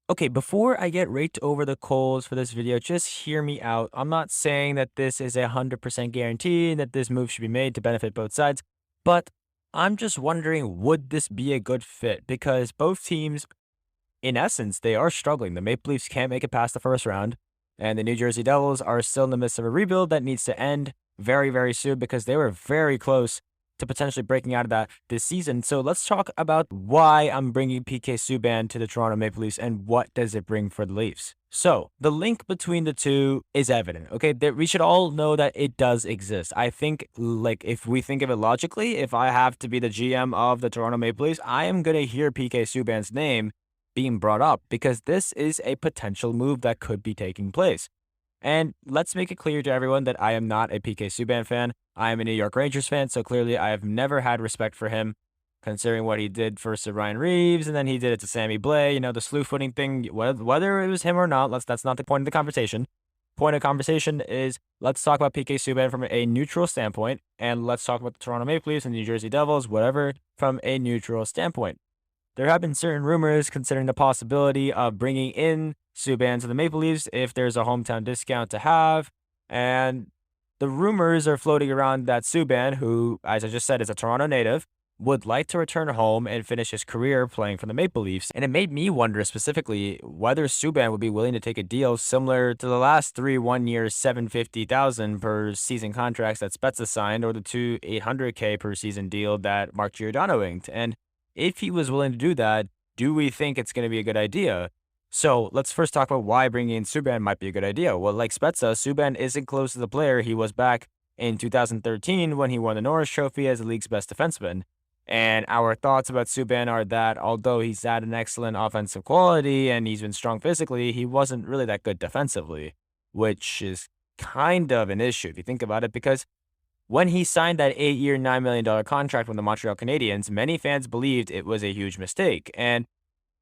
Okay, before I get raked over the coals for this video, just hear me out. I'm not saying that this is 100% guarantee that this move should be made to benefit both sides, but I'm just wondering, would this be a good fit? Because both teams, in essence, they are struggling. The Maple Leafs can't make it past the first round, and the New Jersey Devils are still in the midst of a rebuild that needs to end very, very soon because they were very close to potentially breaking out of that this season. So let's talk about why I'm bringing PK Subban to the Toronto Maple Leafs and what does it bring for the Leafs. So the link between the two is evident, okay? That we should all know that it does exist. I think, like, if we think of it logically, if I have to be the GM of the Toronto Maple Leafs, I am going to hear PK Subban's name being brought up because this is a potential move that could be taking place. And let's make it clear to everyone that I am not a PK Subban fan. I am a New York Rangers fan, so clearly I have never had respect for him, considering what he did first to Ryan Reeves, and then he did it to Sammy Blais. You know, the slew footing thing, whether it was him or not, that's not the point of the conversation. Point of conversation is let's talk about PK Subban from a neutral standpoint, and let's talk about the Toronto Maple Leafs and New Jersey Devils, whatever, from a neutral standpoint. There have been certain rumors considering the possibility of bringing in Subban to the Maple Leafs if there's a hometown discount to have. And the rumors are floating around that Subban, who, as I just said, is a Toronto native, would like to return home and finish his career playing for the Maple Leafs. And it made me wonder specifically whether Subban would be willing to take a deal similar to the last three 1-year $750,000 per season contracts that Spezza signed, or the two $800K per season deal that Mark Giordano inked. And if he was willing to do that, do we think it's going to be a good idea? So let's first talk about why bringing in Subban might be a good idea. Well, like Spezza, Subban isn't close to the player he was back in 2013 when he won the Norris Trophy as the league's best defenseman. And our thoughts about Subban are that although he's had an excellent offensive quality and he's been strong physically, he wasn't really that good defensively, which is kind of an issue if you think about it, because when he signed that 8-year, $9 million contract with the Montreal Canadiens, many fans believed it was a huge mistake. And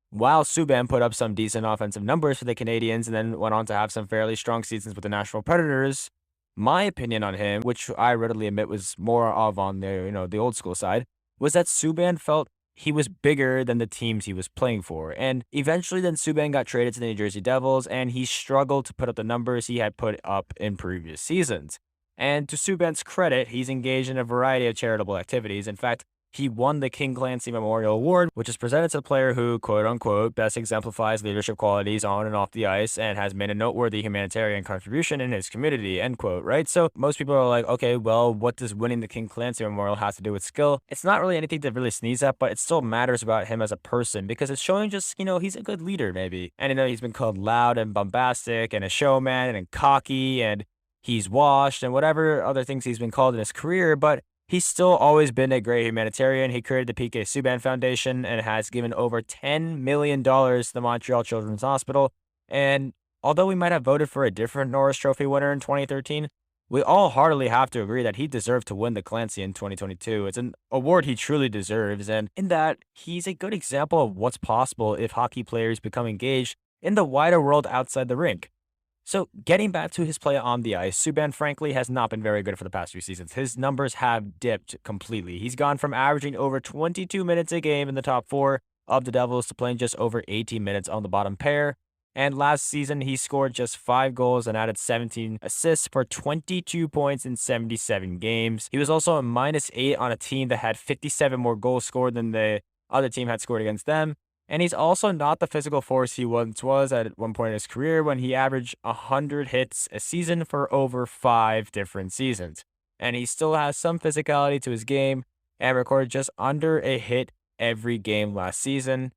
while Subban put up some decent offensive numbers for the Canadiens and then went on to have some fairly strong seasons with the Nashville Predators, my opinion on him, which I readily admit was more of on the old school side, was that Subban felt he was bigger than the teams he was playing for. And eventually then Subban got traded to the New Jersey Devils and he struggled to put up the numbers he had put up in previous seasons. And to Subban's credit, he's engaged in a variety of charitable activities. In fact, he won the King Clancy Memorial Award, which is presented to the player who, quote unquote, best exemplifies leadership qualities on and off the ice and has made a noteworthy humanitarian contribution in his community, end quote, right? So most people are like, okay, well, what does winning the King Clancy Memorial have to do with skill? It's not really anything to really sneeze at, but it still matters about him as a person because it's showing just, he's a good leader, maybe. And he's been called loud and bombastic and a showman and cocky and he's washed and whatever other things he's been called in his career, but he's still always been a great humanitarian. He created the PK Subban Foundation and has given over $10 million to the Montreal Children's Hospital. And although we might have voted for a different Norris Trophy winner in 2013, we all heartily have to agree that he deserved to win the Clancy in 2022. It's an award he truly deserves, and in that, he's a good example of what's possible if hockey players become engaged in the wider world outside the rink. So getting back to his play on the ice, Subban frankly has not been very good for the past few seasons. His numbers have dipped completely. He's gone from averaging over 22 minutes a game in the top four of the Devils to playing just over 18 minutes on the bottom pair. And last season, he scored just 5 goals and added 17 assists for 22 points in 77 games. He was also a -8 on a team that had 57 more goals scored than the other team had scored against them. And he's also not the physical force he once was at one point in his career when he averaged 100 hits a season for over 5 different seasons. And he still has some physicality to his game and recorded just under a hit every game last season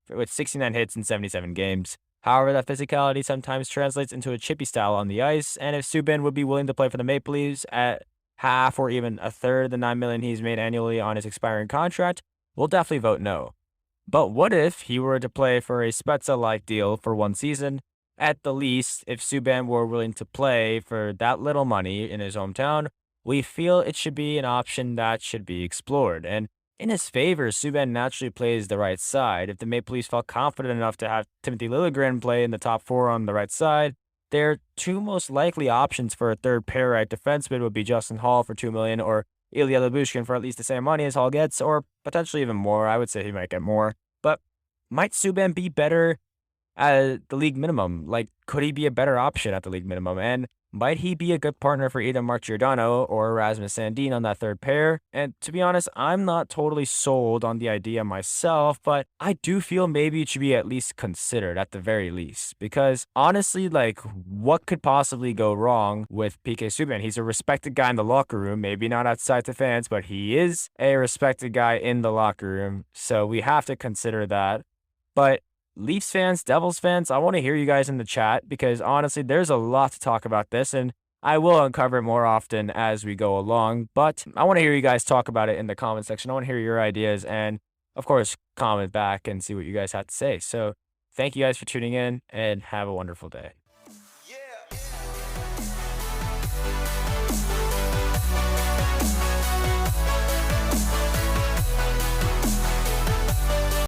with 69 hits in 77 games. However, that physicality sometimes translates into a chippy style on the ice, and if Subban would be willing to play for the Maple Leafs at half or even a third of the $9 million he's made annually on his expiring contract, we'll definitely vote no. But what if he were to play for a Spezza-like deal for one season? At the least, if Subban were willing to play for that little money in his hometown, we feel it should be an option that should be explored. And in his favor, Subban naturally plays the right side. If the Maple Leafs felt confident enough to have Timothy Liljegren play in the top four on the right side, their two most likely options for a third pair right defenseman would be Justin Hall for $2 million or Ilya Lyubushkin for at least the same money as Hall gets, or potentially even more. I would say he might get more. But might Subban be better at the league minimum? Like, could he be a better option at the league minimum? And might he be a good partner for either Mark Giordano or Rasmus Sandin on that third pair? And to be honest, I'm not totally sold on the idea myself, but I do feel maybe it should be at least considered at the very least. Because honestly, like, what could possibly go wrong with PK Subban? He's a respected guy in the locker room, maybe not outside the fans, but he is a respected guy in the locker room. So we have to consider that. But Leafs fans, Devils fans, I want to hear you guys in the chat because honestly, there's a lot to talk about this, and I will uncover it more often as we go along. But I want to hear you guys talk about it in the comment section. I want to hear your ideas and, of course, comment back and see what you guys have to say. So thank you guys for tuning in and have a wonderful day.